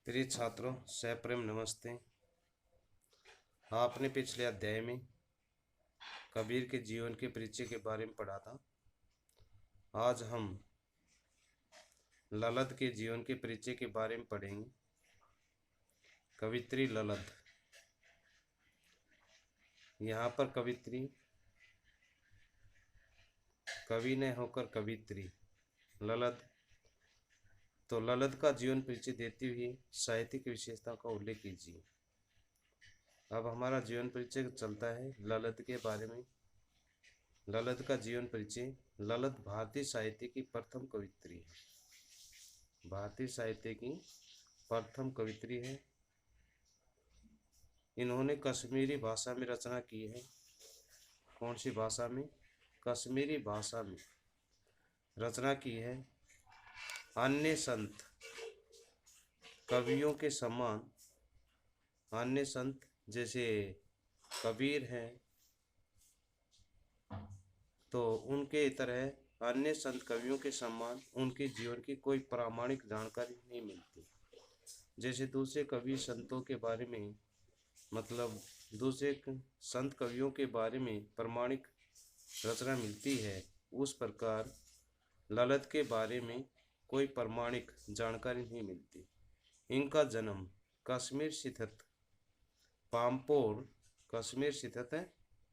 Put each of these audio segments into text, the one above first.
प्रिय छात्रों, सप्रेम नमस्ते। आपने पिछले अध्याय में कबीर के जीवन के परिचय के बारे में पढ़ा था। आज हम ललत के जीवन के परिचय के बारे में पढ़ेंगे। कवित्री ललत। यहाँ पर कवित्री कवि ने होकर कवित्री ललत। तो ललत का जीवन परिचय देते हुए साहित्यिक विशेषताओं का उल्लेख कीजिए। अब हमारा जीवन परिचय चलता है ललत के बारे में। ललत का जीवन परिचय। ललत भारतीय साहित्य की प्रथम कवित्री है। भारतीय साहित्य की प्रथम कवित्री है। इन्होंने कश्मीरी भाषा में रचना की है। कौन सी भाषा में? कश्मीरी भाषा में रचना की है। अन्य संत कवियों के समान, अन्य संत जैसे कबीर हैं, तो उनके तरह अन्य संत कवियों के समान उनके जीवन की कोई प्रामाणिक जानकारी नहीं मिलती। जैसे दूसरे कवि संतों के बारे में, मतलब दूसरे संत कवियों के बारे में प्रामाणिक रचना मिलती है, उस प्रकार ललत के बारे में कोई प्रामाणिक जानकारी नहीं मिलती। इनका जन्म कश्मीर स्थित पामपोर, कश्मीर स्थित है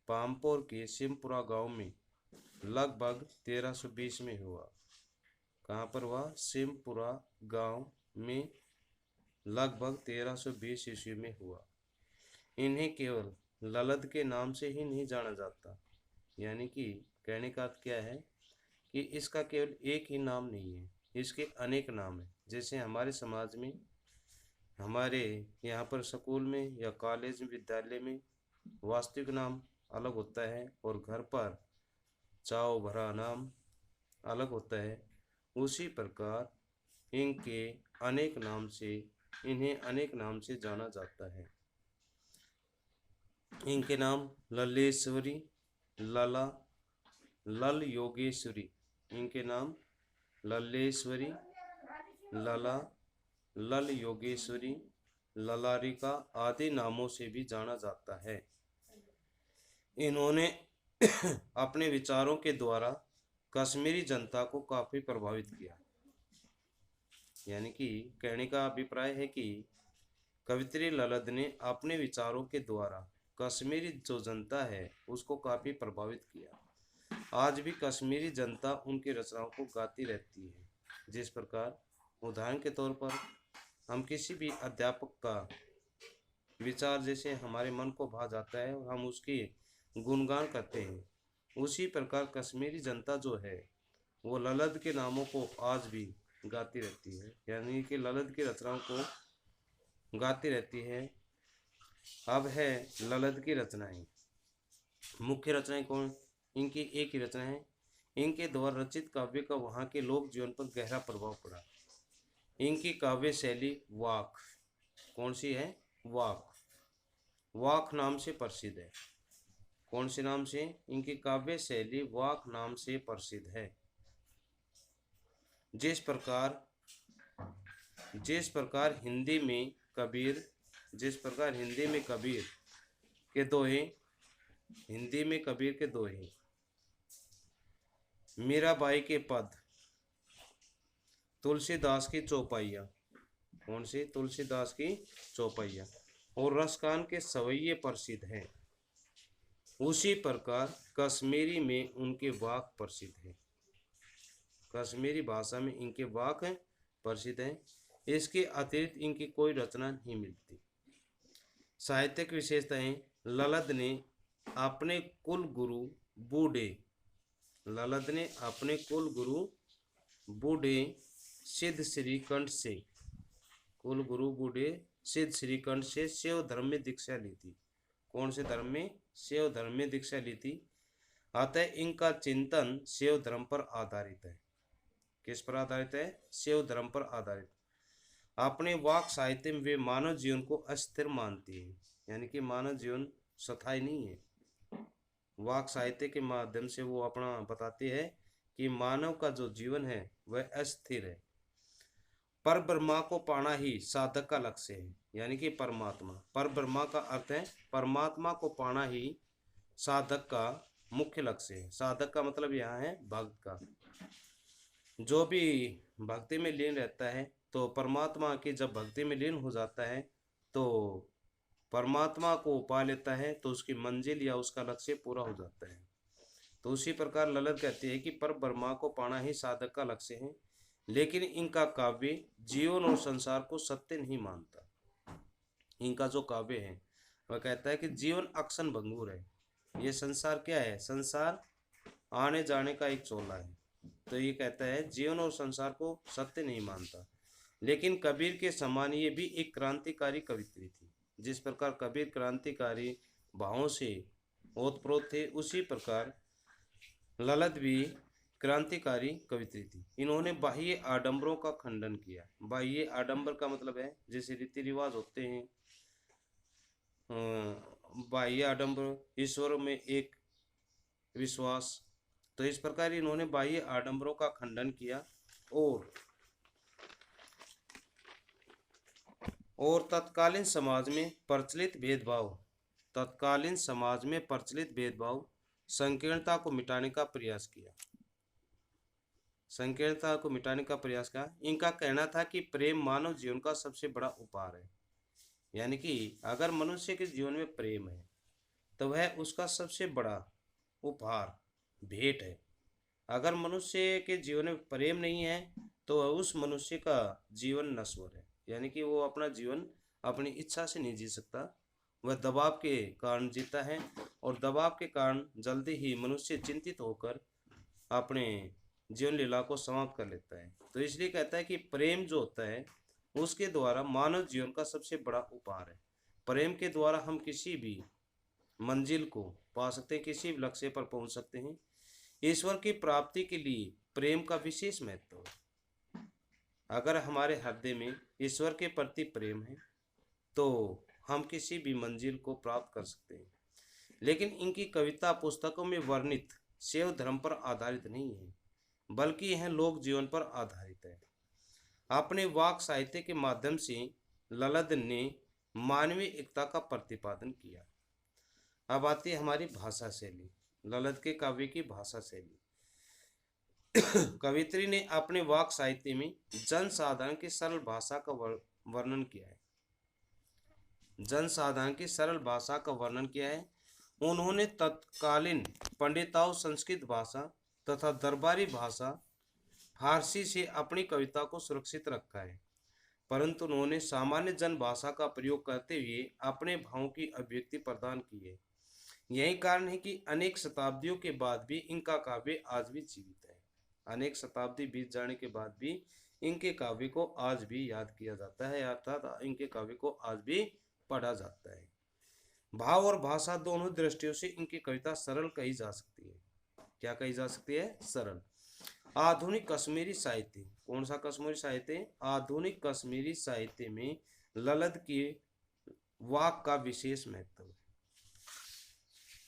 पामपोर के सिमपुरा गांव में लगभग 1320 में हुआ। कहाँ पर हुआ? सिमपुरा गांव में लगभग 1320 ईस्वी में हुआ। इन्हें केवल ललत के नाम से ही नहीं जाना जाता। यानी कि कहने का अर्थ क्या है कि इसका केवल एक ही नाम नहीं है, इसके अनेक नाम हैं। जैसे हमारे समाज में, हमारे यहाँ पर स्कूल में या कॉलेज विद्यालय में वास्तविक नाम अलग होता है और घर पर चाव भरा नाम अलग होता है। उसी प्रकार इनके अनेक नाम से, इन्हें अनेक नाम से जाना जाता है। इनके नाम लल्लेश्वरी, लला, लल योगेश्वरी। इनके नाम लल्लेश्वरी, लला, लल योगेश्वरी, ललारिका आदि नामों से भी जाना जाता है। इन्होंने अपने विचारों के द्वारा कश्मीरी जनता को काफी प्रभावित किया। यानी कि कहने का अभिप्राय है कि कवित्री ललत ने अपने विचारों के द्वारा कश्मीरी जो जनता है उसको काफी प्रभावित किया। आज भी कश्मीरी जनता उनकी रचनाओं को गाती रहती है। जिस प्रकार उदाहरण के तौर पर हम किसी भी अध्यापक का विचार जैसे हमारे मन को भा जाता है और हम उसकी गुणगान करते हैं, उसी प्रकार कश्मीरी जनता जो है वो ललत के नामों को आज भी गाती रहती है। यानी कि ललत की रचनाओं को गाती रहती है। अब है ललत की रचनाएं। मुख्य रचनाएं कौन? इनकी एक ही रचना है। इनके द्वारा रचित काव्य का वहाँ के लोक जीवन पर गहरा प्रभाव पड़ा। इनकी काव्य शैली वाक, कौन सी है? वाक, वाक नाम से प्रसिद्ध है। कौन से नाम से? इनकी काव्य शैली वाक नाम से प्रसिद्ध है। जिस प्रकार हिंदी में कबीर, जिस प्रकार हिंदी में कबीर के दोहे, हिंदी में कबीर के दोहे, मीराबाई के पद, तुलसीदास की चौपाइयाँ, कौन सी? तुलसीदास की चौपाइयाँ, और रसकान के सवैये प्रसिद्ध हैं, उसी प्रकार कश्मीरी में उनके वाक प्रसिद्ध हैं। कश्मीरी भाषा में इनके वाक प्रसिद्ध हैं। इसके अतिरिक्त इनकी कोई रचना नहीं मिलती। साहित्यिक विशेषताएं। ललत ने अपने कुल गुरु बूढ़े, ललत ने अपने कुल गुरु बूढ़े सिद्ध श्रीकंठ से, कुल गुरु बूढ़े सिद्ध श्रीकंठ से शैव धर्म में दीक्षा ली थी। कौन से धर्म में? शैव धर्म में दीक्षा ली थी। अतः इनका चिंतन शैव धर्म पर आधारित है। किस पर आधारित है? शैव धर्म पर आधारित। अपने वाक साहित्य में वे मानव जीवन को अस्थिर मानती है। यानी कि मानव जीवन स्थायी नहीं है। वाक साहित्य के माध्यम से वो अपना बताती है कि मानव का जो जीवन है वह अस्थिर है। पर ब्रह्मा को पाना ही साधक का लक्ष्य है, यानी कि परमात्मा। पर ब्रह्मा का अर्थ है परमात्मा को पाना ही साधक का मुख्य लक्ष्य है। साधक का मतलब यहाँ है भक्त का। जो भी भक्ति में लीन रहता है तो परमात्मा की जब भक्ति में लीन हो जाता है तो परमात्मा को पा लेता है, तो उसकी मंजिल या उसका लक्ष्य पूरा हो जाता है। तो उसी प्रकार ललित कहती है कि पर ब्रह्मा को पाना ही साधक का लक्ष्य है, लेकिन इनका काव्य जीवन और संसार को सत्य नहीं मानता। इनका जो काव्य है वह कहता है कि जीवन अक्सन भंगुर है, ये संसार क्या है, संसार आने जाने का एक चोला है। तो ये कहता है जीवन और संसार को सत्य नहीं मानता। लेकिन कबीर के समान ये भी एक क्रांतिकारी कवित्री थी। जिस प्रकार कबीर क्रांतिकारी भावों से ओतप्रोत थे, उसी प्रकार ललित भी क्रांतिकारी कवित्री थी। इन्होंने बाह्य आडंबरों का खंडन किया। बाह्य आडंबर का मतलब है जैसे रीति रिवाज होते हैं, बाह्य आडंबर, ईश्वर में एक विश्वास, तो इस प्रकार इन्होंने बाह्य आडंबरों का खंडन किया और तत्कालीन समाज में प्रचलित भेदभाव संकीर्णता को मिटाने का प्रयास किया। इनका कहना था कि प्रेम मानव जीवन का सबसे बड़ा उपहार है, यानी कि अगर मनुष्य के जीवन में प्रेम है तो वह उसका सबसे बड़ा उपहार, भेंट है। अगर मनुष्य के जीवन में प्रेम नहीं है तो उस मनुष्य का जीवन नश्वर है, यानी कि वो अपना जीवन अपनी इच्छा से नहीं जी सकता, वह दबाव के कारण जीता है और दबाव के कारण जल्दी ही मनुष्य चिंतित होकर अपने जीवन लीला को समाप्त कर लेता है। तो इसलिए कहता है कि प्रेम जो होता है उसके द्वारा मानव जीवन का सबसे बड़ा उपहार है। प्रेम के द्वारा हम किसी भी मंजिल को पा सकते हैं, किसी भी लक्ष्य पर पहुंच सकते हैं। ईश्वर की प्राप्ति के लिए प्रेम का विशेष महत्व है। अगर हमारे हृदय में ईश्वर के प्रति प्रेम है तो हम किसी भी मंजिल को प्राप्त कर सकते हैं। लेकिन इनकी कविता पुस्तकों में वर्णित शैव धर्म पर आधारित नहीं है, बल्कि यह लोक जीवन पर आधारित है। अपने वाक साहित्य के माध्यम से ललित ने मानवीय एकता का प्रतिपादन किया। अब आती है हमारी भाषा शैली, ललित के काव्य की भाषा शैली। कवित्री ने अपने वाक साहित्य में जनसाधारण की सरल भाषा का वर्णन किया है। उन्होंने तत्कालीन पंडिताओं संस्कृत भाषा तथा दरबारी भाषा फारसी से अपनी कविता को सुरक्षित रखा है, परंतु उन्होंने सामान्य जन भाषा का प्रयोग करते हुए अपने भावों की अभिव्यक्ति प्रदान की है। यही कारण है कि अनेक शताब्दियों के बाद भी इनका काव्य आज भी जीवित है। अनेक शताब्दी बीत जाने के बाद भी इनके काव्य को आज भी याद किया जाता है, अर्थात इनके काव्य को आज भी पढ़ा जाता है। भाव और भाषा दोनों दृष्टियों से इनकी कविता सरल कही जा सकती है। क्या कही जा सकती है? सरल। आधुनिक कश्मीरी साहित्य, कौन सा कश्मीरी साहित्य? आधुनिक कश्मीरी साहित्य में ललित के वाक का विशेष महत्व है।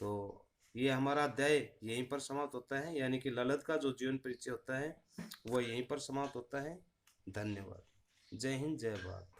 तो ये हमारा अध्याय यहीं पर समाप्त होता है, यानी कि ललित का जो जीवन परिचय होता है वह यहीं पर समाप्त होता है। धन्यवाद। जय हिंद, जय भारत।